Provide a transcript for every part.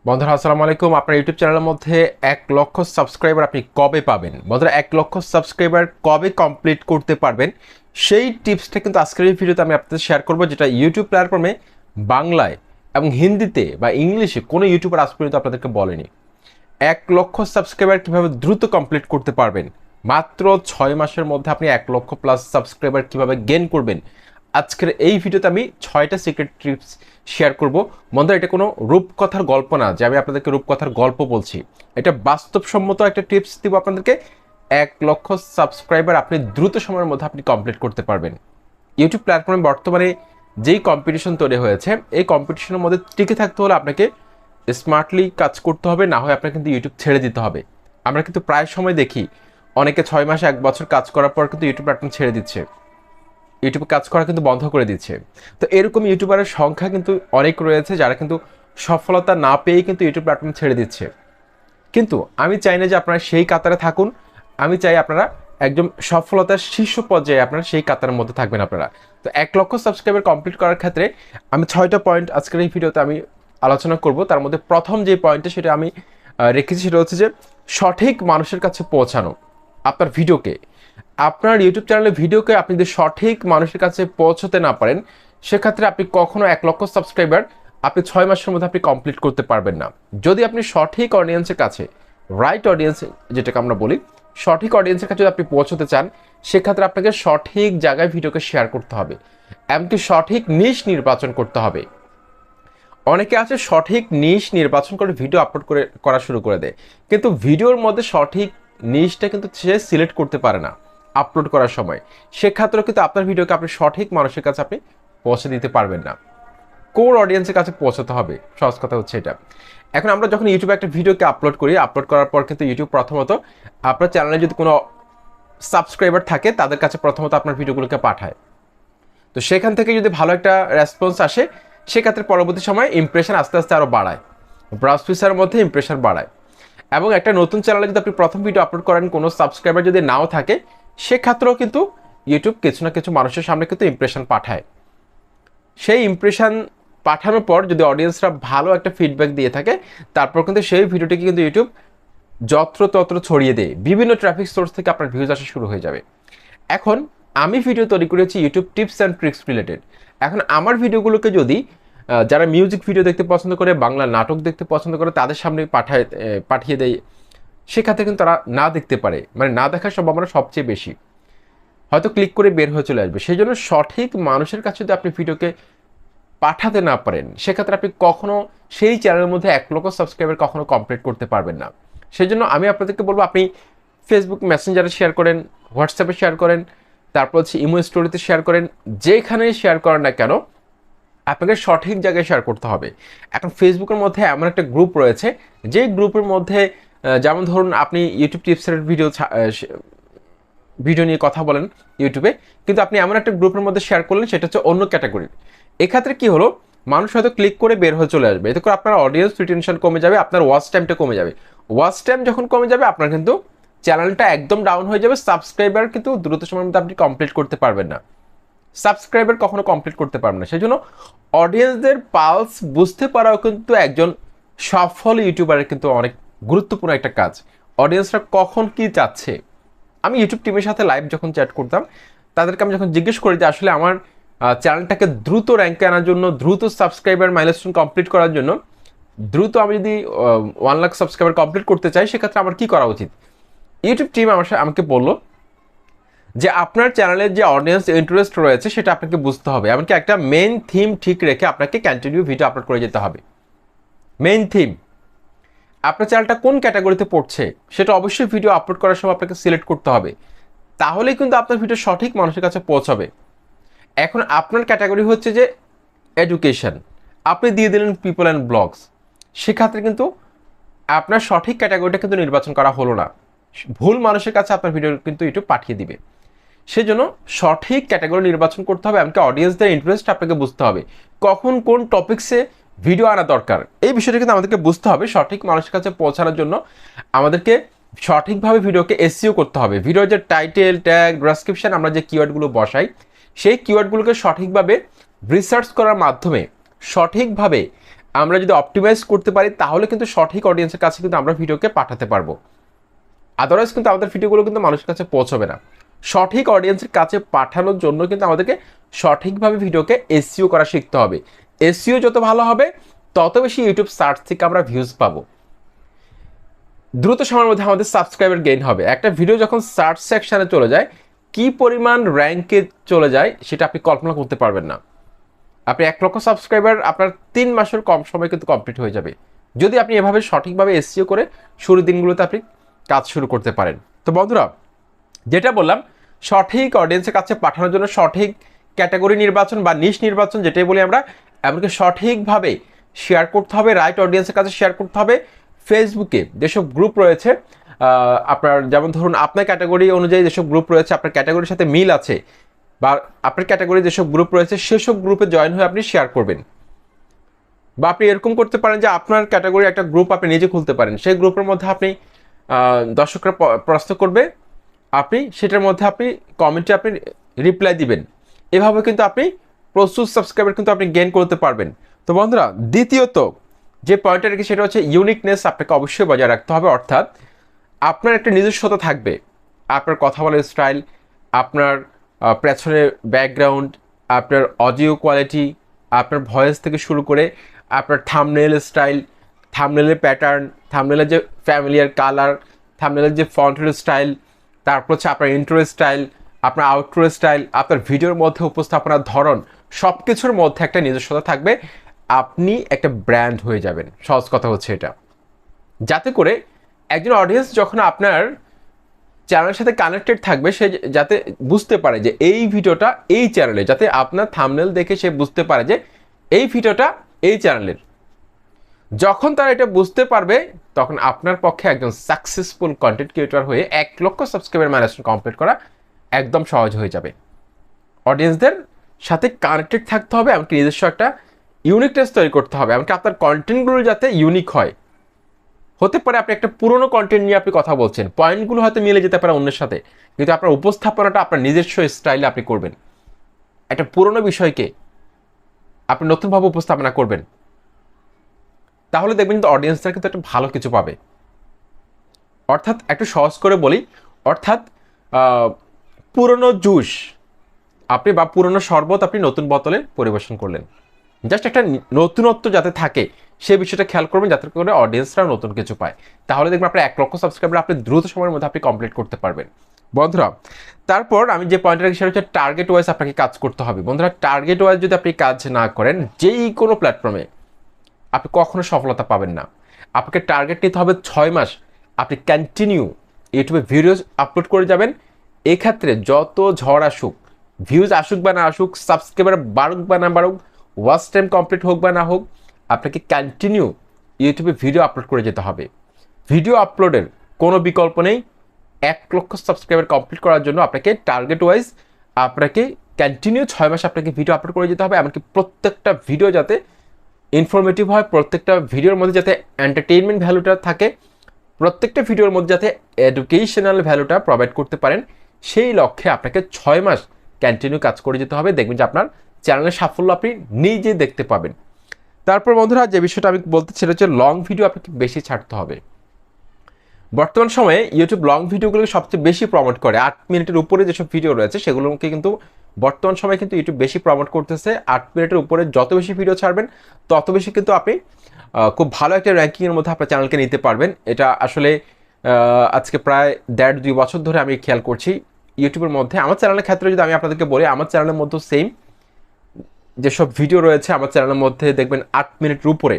বন্ধুরা আসসালামু আলাইকুম। আপনার ইউটিউব চ্যানেলের মধ্যে 1 লক্ষ সাবস্ক্রাইবার আপনি কবে পাবেন? বন্ধুরা 1 লক্ষ সাবস্ক্রাইবার কবে কমপ্লিট করতে পারবেন সেই টিপসটা কিন্তু আজকের এই ভিডিওতে আমি আপনাদের শেয়ার করব, যেটা ইউটিউব প্ল্যাটফর্মে বাংলায় এবং হিন্দিতে বা ইংলিশে কোনো ইউটিউবার আজ পর্যন্ত আপনাদেরকে বলেনি। 1 লক্ষ সাবস্ক্রাইবার কীভাবে দ্রুত কমপ্লিট করতে পারবেন, মাত্র 6 মাসের মধ্যে আপনি 1 লক্ষ প্লাস সাবস্ক্রাইবার কীভাবে গেইন করবেন, আজকের এই ভিডিওতে আমি 6টা সিক্রেট টিপস শেয়ার করব। বন্ধুরা এটা কোনো রূপকথার গল্প না যে আমি আপনাদেরকে রূপকথার গল্প বলছি, এটা বাস্তবসম্মত একটা টিপস দিব আপনাদেরকে। 1 লক্ষ সাবস্ক্রাইবার আপনি দ্রুত সময়ের মধ্যে আপনি কমপ্লিট করতে পারবেন। ইউটিউব প্ল্যাটফর্মে বর্তমানে যেই কম্পিটিশন তৈরি হয়েছে, এই কম্পিটিশনের মধ্যে টিকে থাকতে হলে আপনাকে স্মার্টলি কাজ করতে হবে, না হয় আপনাকে কিন্তু ইউটিউব ছেড়ে দিতে হবে। আমরা কিন্তু প্রায় সময় দেখি অনেকে 6 মাস 1 বছর কাজ করার পর কিন্তু ইউটিউব প্ল্যাটফর্ম ছেড়ে দিচ্ছে, ইউটিউবে কাজ করা কিন্তু বন্ধ করে দিচ্ছে। তো এরকম ইউটিউবারের সংখ্যা কিন্তু অনেক রয়েছে যারা কিন্তু সফলতা না পেয়েই কিন্তু ইউটিউব প্ল্যাটফর্ম ছেড়ে দিচ্ছে। কিন্তু আমি চাই না যে আপনারা সেই কাতারে থাকুন, আমি চাই আপনারা একদম সফলতার শীর্ষ পর্যায়ে আপনারা সেই কাতারের মধ্যে থাকবেন আপনারা। তো 1 লক্ষ সাবস্ক্রাইবার কমপ্লিট করার ক্ষেত্রে আমি 6টা পয়েন্ট আজকের এই ভিডিওতে আমি আলোচনা করব। তার মধ্যে প্রথম যে পয়েন্টটা সেটা আমি রেখেছি, সেটা হচ্ছে যে সঠিক মানুষের কাছে পৌঁছানো। আপনার ভিডিওকে, আপনার ইউটিউব চ্যানেলের ভিডিওকে আপনি যদি সঠিক মানুষের কাছে পৌঁছতে না পারেন, সেক্ষেত্রে আপনি কখনো 1 লক্ষ সাবস্ক্রাইবার আপনি 6 মাসের মধ্যে আপনি কমপ্লিট করতে পারবেন না। যদি আপনি সঠিক অডিয়েন্সের কাছে, রাইট অডিয়েন্স যেটাকে আমরা বলি, সঠিক অডিয়েন্সের কাছে যদি আপনি পৌঁছতে চান, সেক্ষেত্রে আপনাকে সঠিক জায়গায় ভিডিওকে শেয়ার করতে হবে, এমনকি সঠিক নিশ নির্বাচন করতে হবে। অনেকে আছে সঠিক নিশ নির্বাচন করে ভিডিও আপলোড করা শুরু করে দেয়, কিন্তু ভিডিওর মধ্যে সঠিক নিশটা কিন্তু সে সিলেক্ট করতে পারে না আপলোড করার সময়। সেক্ষেত্রেও কিন্তু আপনার ভিডিওকে আপনি সঠিক মানুষের কাছে আপনি পৌঁছে দিতে পারবেন না। কোর অডিয়েন্সের কাছে পৌঁছাতে হবে, সহজ কথা হচ্ছে এটা। এখন আমরা যখন ইউটিউবে একটা ভিডিওকে আপলোড করি, আপলোড করার পর কিন্তু ইউটিউব প্রথমত আপনার চ্যানেলে যদি কোনো সাবস্ক্রাইবার থাকে তাদের কাছে প্রথমত আপনার ভিডিওগুলোকে পাঠায়। তো সেখান থেকে যদি ভালো একটা রেসপন্স আসে, সেক্ষেত্রে পরবর্তী সময় ইমপ্রেশন আস্তে আস্তে আরও বাড়ায়, ব্রাউজ ফিচারের মধ্যে ইমপ্রেশন বাড়ায়। এবং একটা নতুন চ্যানেলে যদি আপনি প্রথম ভিডিও আপলোড করেন, কোনো সাবস্ক্রাইবার যদি নাও থাকে, সেক্ষেত্রেও কিন্তু ইউটিউব কিছু না কিছু মানুষের সামনে কিন্তু ইমপ্রেশন পাঠায়। সেই ইমপ্রেশন পাঠানোর পর যদি অডিয়েন্সরা ভালো একটা ফিডব্যাক দিয়ে থাকে, তারপর কিন্তু সেই ভিডিওটিকে কিন্তু ইউটিউব যত্রতত্র ছড়িয়ে দেয়, বিভিন্ন ট্রাফিক সোর্স থেকে আপনার ভিউজ আসা শুরু হয়ে যাবে। এখন আমি ভিডিও তৈরি করেছি YouTube tips and tricks related. এখন আমার ভিডিওগুলোকে যদি যারা মিউজিক ভিডিও দেখতে পছন্দ করে, বাংলা নাটক দেখতে পছন্দ করে, তাদের সামনে পাঠিয়ে দেয়, সেক্ষেত্রে কিন্তু তারা না দেখতে পারে, মানে না দেখার সম্ভাবনা সবচেয়ে বেশি, হয়তো ক্লিক করে বের হয়ে চলে আসবে। সেই জন্য সঠিক মানুষের কাছে যদি আপনি ভিডিওকে পাঠাতে না পারেন, সেক্ষেত্রে আপনি কখনো সেই চ্যানেলের মধ্যে 1 লক্ষ সাবস্ক্রাইবার কখনো কমপ্লিট করতে পারবেন না। সেই জন্য আমি আপনাদেরকে বলবো, আপনি ফেসবুক মেসেঞ্জারে শেয়ার করেন, হোয়াটসঅ্যাপে শেয়ার করেন, তারপর হচ্ছে ইমো স্টোরিতে শেয়ার করেন, যেখানে শেয়ার করেন না কেন, আপনাকে সঠিক জায়গায় শেয়ার করতে হবে। এখন ফেসবুকের মধ্যে এমন একটা গ্রুপ রয়েছে, যে গ্রুপের মধ্যে যেমন ধরুন আপনি ইউটিউব টিপসের ভিডিও নিয়ে কথা বলেন ইউটিউবে, কিন্তু আপনি এমন একটা গ্রুপের মধ্যে শেয়ার করলেন, সেটা হচ্ছে অন্য ক্যাটাগরির। এক্ষেত্রে কি হলো, মানুষ হয়তো ক্লিক করে বের হয়ে চলে আসবে, এতে করে আপনার অডিয়েন্স রিটেনশন কমে যাবে, আপনার ওয়াচ টাইমটা কমে যাবে। ওয়াচ টাইম যখন কমে যাবে, আপনার কিন্তু চ্যানেলটা একদম ডাউন হয়ে যাবে, সাবস্ক্রাইবার কিন্তু দ্রুত সময়ের মধ্যে আপনি কমপ্লিট করতে পারবেন না, সাবস্ক্রাইবার কখনো কমপ্লিট করতে পারবেন না। সেই জন্য অডিয়েন্সদের পালস বুঝতে পারাও কিন্তু একজন সফল ইউটিউবারের কিন্তু অনেক গুরুত্বপূর্ণ একটা কাজ। অডিয়েন্সরা কখন কি চাচ্ছে, আমি ইউটিউব টিমের সাথে লাইভ যখন চ্যাট করতাম, তাদেরকে আমি যখন জিজ্ঞেস করি যে আসলে আমার চ্যানেলটাকে দ্রুত র্যাঙ্কে আনার জন্য, দ্রুত সাবস্ক্রাইবার মাইলস্টোন কমপ্লিট করার জন্য, দ্রুত আমি যদি 1 লাখ সাবস্ক্রাইবার কমপ্লিট করতে চাই, সেক্ষেত্রে আমার কী করা উচিত, ইউটিউব টিম আমাকে বললো যে আপনার চ্যানেলের যে অডিয়েন্স ইন্টারেস্ট রয়েছে সেটা আপনাকে বুঝতে হবে, এমনকি একটা মেইন থিম ঠিক রেখে আপনাকে কন্টিনিউ ভিডিও আপলোড করে যেতে হবে। মেইন থিম, আপনার চ্যানেলটা কোন ক্যাটাগরিতে পড়ছে সেটা অবশ্যই ভিডিও আপলোড করার সময় আপনাকে সিলেক্ট করতে হবে, তাহলেই কিন্তু আপনার ভিডিও সঠিক মানুষের কাছে পৌঁছাবে। এখন আপনার ক্যাটাগরি হচ্ছে যে এডুকেশন, আপনি দিয়ে দিলেন পিপল অ্যান্ড ব্লগস, সেক্ষেত্রে কিন্তু আপনার সঠিক ক্যাটাগরিটা কিন্তু নির্বাচন করা হলো না, ভুল মানুষের কাছে আপনার ভিডিও কিন্তু ইউটিউব পাঠিয়ে দিবে। সেজন্য সঠিক ক্যাটাগরি নির্বাচন করতে হবে, এমনকি অডিয়েন্সদের ইন্টারেস্ট আপনাকে বুঝতে হবে, কখন কোন টপিক্সে ভিডিও আনা দরকার, এই বিষয়টা কিন্তু আমাদেরকে বুঝতে হবে। সঠিক মানুষের কাছে পৌঁছানোর জন্য আমাদেরকে সঠিকভাবে ভিডিওকে এসইও করতে হবে। ভিডিওর যে টাইটেল, ট্যাগ, ডেসক্রিপশন, আমরা যে কিওয়ার্ডগুলো বসাই, সেই কিওয়ার্ডগুলোকে সঠিকভাবে রিসার্চ করার মাধ্যমে, সঠিকভাবে আমরা যদি অপটিমাইজ করতে পারি তাহলে কিন্তু সঠিক অডিয়েন্সের কাছে কিন্তু আমরা ভিডিওকে পাঠাতে পারবো। আদারওয়াইজ কিন্তু আমাদের ভিডিওগুলো কিন্তু মানুষের কাছে পৌঁছবে না। সঠিক অডিয়েন্সের কাছে পাঠানোর জন্য কিন্তু আমাদেরকে সঠিকভাবে ভিডিওকে এসইও করা শিখতে হবে। এসইও যত ভালো হবে তত বেশি ইউটিউব সার্চ থেকে আমরা ভিউজ পাবো, দ্রুত সময়ের মধ্যে আমাদের সাবস্ক্রাইবার গেইন হবে। একটা ভিডিও যখন সার্চ সেকশনে চলে যায়, কি পরিমাণ র্যাঙ্কে চলে যায় সেটা আপনি কল্পনা করতে পারবেন না। আপনি 1 লক্ষ সাবস্ক্রাইবার আপনার 3 মাসের কম সময় কিন্তু কমপ্লিট হয়ে যাবে, যদি আপনি এভাবে সঠিকভাবে এসইও করে শুরুর দিনগুলোতে আপনি কাজ শুরু করতে পারেন। তো বন্ধুরা, যেটা বললাম, সঠিক অডিয়েন্সের কাছে পাঠানোর জন্য সঠিক ক্যাটাগরি নির্বাচন বা নিশ নির্বাচন যেটাই বলি আমরা, এমনকি সঠিকভাবে শেয়ার করতে হবে, রাইট অডিয়েন্সের কাছে শেয়ার করতে হবে। ফেসবুকে যেসব গ্রুপ রয়েছে আপনার, যেমন ধরুন আপনার ক্যাটাগরি অনুযায়ী যেসব গ্রুপ রয়েছে, আপনার ক্যাটাগরির সাথে মিল আছে, বা আপনার ক্যাটাগরি যেসব গ্রুপ রয়েছে সেসব গ্রুপে জয়েন হয়ে আপনি শেয়ার করবেন। বা আপনি এরকম করতে পারেন যে আপনার ক্যাটাগরি একটা গ্রুপ আপনি নিজে খুলতে পারেন, সেই গ্রুপের মধ্যে আপনি দর্শকরা প্রশ্ন করবে, আপনি সেটার মধ্যে আপনি কমেন্টে আপনি রিপ্লাই দিবেন। এভাবে কিন্তু আপনি প্রচুর সাবস্ক্রাইবার কিন্তু আপনি গেইন করতে পারবেন। তো বন্ধুরা, দ্বিতীয়ত যে পয়েন্টটা রেখে সেটা হচ্ছে ইউনিকনেস আপনাকে অবশ্যই বজায় রাখতে হবে। অর্থাৎ আপনার একটা নিজস্বতা থাকবে, আপনার কথা বলার স্টাইল, আপনার পেছনের ব্যাকগ্রাউন্ড, আপনার অডিও কোয়ালিটি, আপনার ভয়েস থেকে শুরু করে আপনার থাম্বনেল স্টাইল, থাম্বনেলের প্যাটার্ন, থাম্বনেলের যে ফ্যামিলিয়ার কালার, থাম্বনেলের যে ফন্টের স্টাইল, তারপর হচ্ছে আপনার ইন্ট্রো স্টাইল, আপনার আউটরো স্টাইল, আপনার ভিডিওর মধ্যে উপস্থাপনার ধরন, সব কিছুর মধ্যে একটা নিজস্বতা থাকবে। আপনি একটা ব্র্যান্ড হয়ে যাবেন, সহজ কথা হচ্ছে এটা। যাতে করে একজন অডিয়েন্স যখন আপনার চ্যানেলের সাথে কানেক্টেড থাকবে, সে যাতে বুঝতে পারে যে এই ভিডিওটা এই চ্যানেলে, যাতে আপনার থাম্বনেল দেখে সে বুঝতে পারে যে এই ভিডিওটা এই চ্যানেলের। যখন তারা এটা বুঝতে পারবে, তখন আপনার পক্ষে একজন সাকসেসফুল কন্টেন্ট ক্রিয়েটর হয়ে 1 লক্ষ সাবস্ক্রাইবার মাইলস্টোন কমপ্লিট করা একদম সহজ হয়ে যাবে। অডিয়েন্সদের সাথে কানেক্টেড থাকতে হবে, এমনকি নিজস্ব একটা ইউনিকনেস তৈরি করতে হবে, এমনকি আপনার কন্টেন্টগুলো যাতে ইউনিক হয়। হতে পারে আপনি একটা পুরনো কন্টেন্ট নিয়ে আপনি কথা বলছেন, পয়েন্টগুলো হয়তো মিলে যেতে পারে অন্যের সাথে, কিন্তু আপনার উপস্থাপনাটা আপনার নিজস্ব স্টাইলে আপনি করবেন। একটা পুরনো বিষয়কে আপনি নতুনভাবে উপস্থাপনা করবেন, তাহলে দেখবেন কিন্তু অডিয়েন্সরা কিন্তু একটা ভালো কিছু পাবে। অর্থাৎ একটু সহজ করে বলি, অর্থাৎ পুরনো জুস আপনি বা পুরনো শরবত আপনি নতুন বোতলে পরিবেশন করলেন, জাস্ট একটা নতুনত্ব যাতে থাকে সেই বিষয়টা খেয়াল করবেন, যাতে করে অডিয়েন্সরা নতুন কিছু পায়। তাহলে দেখবেন আপনার 1 লক্ষ সাবস্ক্রাইবার আপনি দ্রুত সময়ের মধ্যে আপনি কমপ্লিট করতে পারবেন। বন্ধুরা, তারপর আমি যে পয়েন্টটা রাখি সেটা হচ্ছে টার্গেট ওয়াইজ আপনাকে কাজ করতে হবে। বন্ধুরা, টার্গেট ওয়াইজ যদি আপনি কাজ না করেন, যেই কোনো প্ল্যাটফর্মে আপনি কখনো সফলতা পাবেন না। আপনাকে টার্গেট নিতে হবে 6 মাস আপনি কন্টিনিউ ইউটিউবে ভিডিওস আপলোড করে যাবেন। এক্ষেত্রে যত ঝড় আসুক, ভিউজ আসুক বা না আসুক, সাবস্ক্রাইবার বাড়ুক বা না বাড়ুক, ওয়াচ টাইম কমপ্লিট হোক বা না হোক, আপনাকে কন্টিনিউ ইউটিউবে ভিডিও আপলোড করে যেতে হবে। ভিডিও আপলোডের কোনো বিকল্প নেই। 1 লক্ষ সাবস্ক্রাইবার কমপ্লিট করার জন্য আপনাকে টার্গেট ওয়াইজ আপনাকে কন্টিনিউ 6 মাস আপনাকে ভিডিও আপলোড করে যেতে হবে। এমনকি প্রত্যেকটা ভিডিও যাতে ইনফরমেটিভ হয়, প্রত্যেকটা ভিডিওর মধ্যে যাতে এন্টারটেইনমেন্ট ভ্যালুটা থাকে, প্রত্যেকটা ভিডিওর মধ্যে যাতে এডুকেশনাল ভ্যালুটা প্রোভাইড করতে পারেন, সেই লক্ষ্যে আপনাকে 6 মাস কন্টিনিউ কাজ করে যেতে হবে। দেখবেন যে আপনার চ্যানেলের সাফল্য আপনি নিজে দেখতে পাবেন। তারপর বন্ধুরা, যে বিষয়টা আমি বলতে সেটা হচ্ছে লং ভিডিও আপনাকে বেশি ছাড়তে হবে। বর্তমান সময়ে ইউটিউব লং ভিডিওগুলোকে সবচেয়ে বেশি প্রমোট করে। 8 মিনিটের উপরে যেসব ভিডিও রয়েছে সেগুলোকে কিন্তু বর্তমান সময়ে কিন্তু ইউটিউব বেশি প্রমোট করতেছে। 8 মিনিটের উপরে যত বেশি ভিডিও ছাড়বেন তত বেশি কিন্তু আপনি খুব ভালো একটা র্যাঙ্কিংয়ের মধ্যে আপনার চ্যানেলকে নিতে পারবেন। এটা আসলে আজকে প্রায় 1.5-2 বছর ধরে আমি খেয়াল করছি ইউটিউবের মধ্যে। আমার চ্যানেলের ক্ষেত্রে যদি আমি আপনাদেরকে বলি, আমার চ্যানেলের মধ্যে সেম যেসব ভিডিও রয়েছে আমার চ্যানেলের মধ্যে দেখবেন 8 মিনিটের উপরে,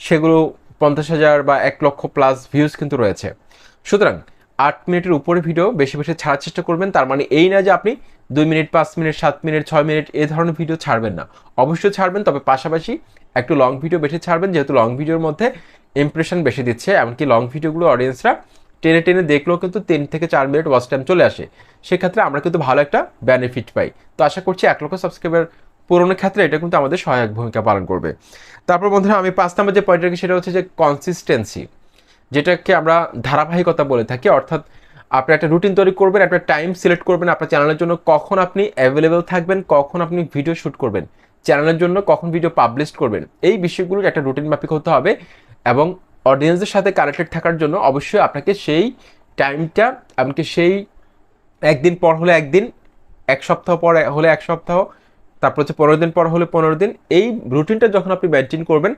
সেগুলো 50,000 বা 1 লক্ষ প্লাস ভিউজ কিন্তু রয়েছে। সুতরাং 8 মিনিটের উপরে ভিডিও বেশি বেশি ছাড়ার চেষ্টা করবেন। তার মানে এই না যে আপনি 2 মিনিট, 5 মিনিট, 7 মিনিট, 6 মিনিট এই ধরনের ভিডিও ছাড়বেন না। অবশ্যই ছাড়বেন, তবে পাশাপাশি একটু লং ভিডিও বেশি ছাড়বেন, যেহেতু লং ভিডিওর মধ্যে ইমপ্রেশন বেশি দিচ্ছে। এমনকি লং ভিডিওগুলো অডিয়েন্সরা টেনে টেনে দেখলেও কিন্তু 3 থেকে 4 মিনিট ওয়াচ টাইম চলে আসে। সেক্ষেত্রে আমরা কিন্তু ভালো একটা বেনিফিট পাই। তো আশা করছি 1 লক্ষ সাবস্ক্রাইবার পূরণের ক্ষেত্রে এটা কিন্তু আমাদের সহায়ক ভূমিকা পালন করবে। তারপর বন্ধুরা, আমি 5 নম্বর যে পয়েন্ট রাখি সেটা হচ্ছে যে কনসিস্টেন্সি, যেটাকে আমরা ধারাবাহিকতা বলে থাকি। অর্থাৎ আপনি একটা রুটিন তৈরি করবেন, একটা টাইম সিলেক্ট করবেন আপনার চ্যানেলের জন্য, কখন আপনি অ্যাভেলেবেল থাকবেন, কখন আপনি ভিডিও শ্যুট করবেন। চ্যানেলের জন্য কখন ভিডিও পাবলিশ করবেন, এই বিষয়গুলোর একটা রুটিন মাফিক হতে হবে এবং অডিয়েন্সের সাথে কানেক্টেড থাকার জন্য অবশ্যই আপনাকে সেই টাইমটা, এমনকি সেই একদিন পর হলে একদিন, এক সপ্তাহ পর হলে এক সপ্তাহ, তারপর হচ্ছে 15 দিন পর হলে 15 দিন, এই রুটিনটা যখন আপনি মেনটেন করবেন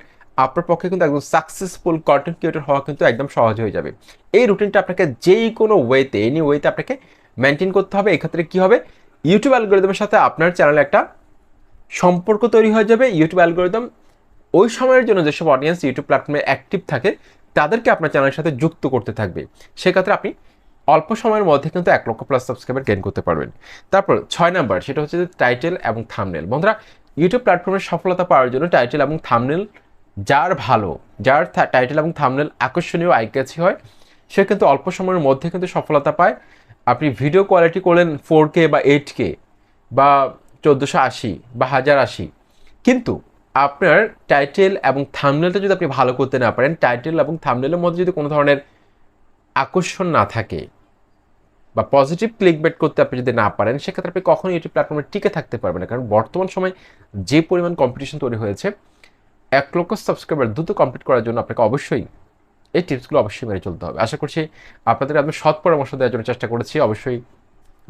আপনার পক্ষে কিন্তু একদম সাকসেসফুল কন্টেন্ট ক্রিয়েটর হওয়া কিন্তু একদম সহজ হয়ে যাবে। এই রুটিনটা আপনাকে যেই কোনো ওয়েতে, এনি ওয়েতে আপনাকে মেনটেন করতে হবে। এক্ষেত্রে কী হবে, ইউটিউব অ্যালগোরিদমের সাথে আপনার চ্যানেলে একটা সম্পর্ক তৈরি হয়ে যাবে। ইউটিউব অ্যালগোরিদম ওই সময়ের জন্য যেসব অডিয়েন্স ইউটিউব প্ল্যাটফর্মে অ্যাক্টিভ থাকে তাদেরকে আপনার চ্যানেলের সাথে যুক্ত করতে থাকবে। সেক্ষেত্রে আপনি অল্প সময়ের মধ্যে কিন্তু 1 লক্ষ+ সাবস্ক্রাইবার গেইন করতে পারবেন। তারপর 6 নাম্বার, সেটা হচ্ছে যে টাইটেল এবং থাম্বনেল। বন্ধুরা, ইউটিউব প্ল্যাটফর্মের সফলতা পাওয়ার জন্য টাইটেল এবং থাম্বনেল যার ভালো, যার টাইটেল এবং থাম্বনেল আকর্ষণীয়, আই ক্যাচি হয়, সে কিন্তু অল্প সময়ের মধ্যে কিন্তু সফলতা পায়। আপনি ভিডিও কোয়ালিটি করলেন 4K বা 8K বা 1480 বা 1080, কিন্তু আপনার টাইটেল এবং থাম্বনেলটা যদি আপনি ভালো করতে না পারেন, টাইটেল এবং থাম্বনেলের মধ্যে যদি কোনো ধরনের আকর্ষণ না থাকে বা পজিটিভ ক্লিকবেট করতে আপনি যদি না পারেন, সেক্ষেত্রে আপনি কখনোই ইউটিউব প্ল্যাটফর্মে টিকে থাকতে পারবেন না। কারণ বর্তমান সময় যে পরিমাণ কম্পিটিশন তৈরি হয়েছে, 1 লক্ষ সাবস্ক্রাইবার দ্রুত কমপ্লিট করার জন্য আপনাকে অবশ্যই এই টিপসগুলো অবশ্যই মেনে চলতে হবে। আশা করছি আপনাদের আমি সৎ পরামর্শ দেওয়ার জন্য চেষ্টা করেছি। অবশ্যই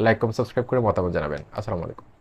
লাইক, কমেন্ট, সাবস্ক্রাইব করে মতামত জানাবেন। আসসালামু আলাইকুম।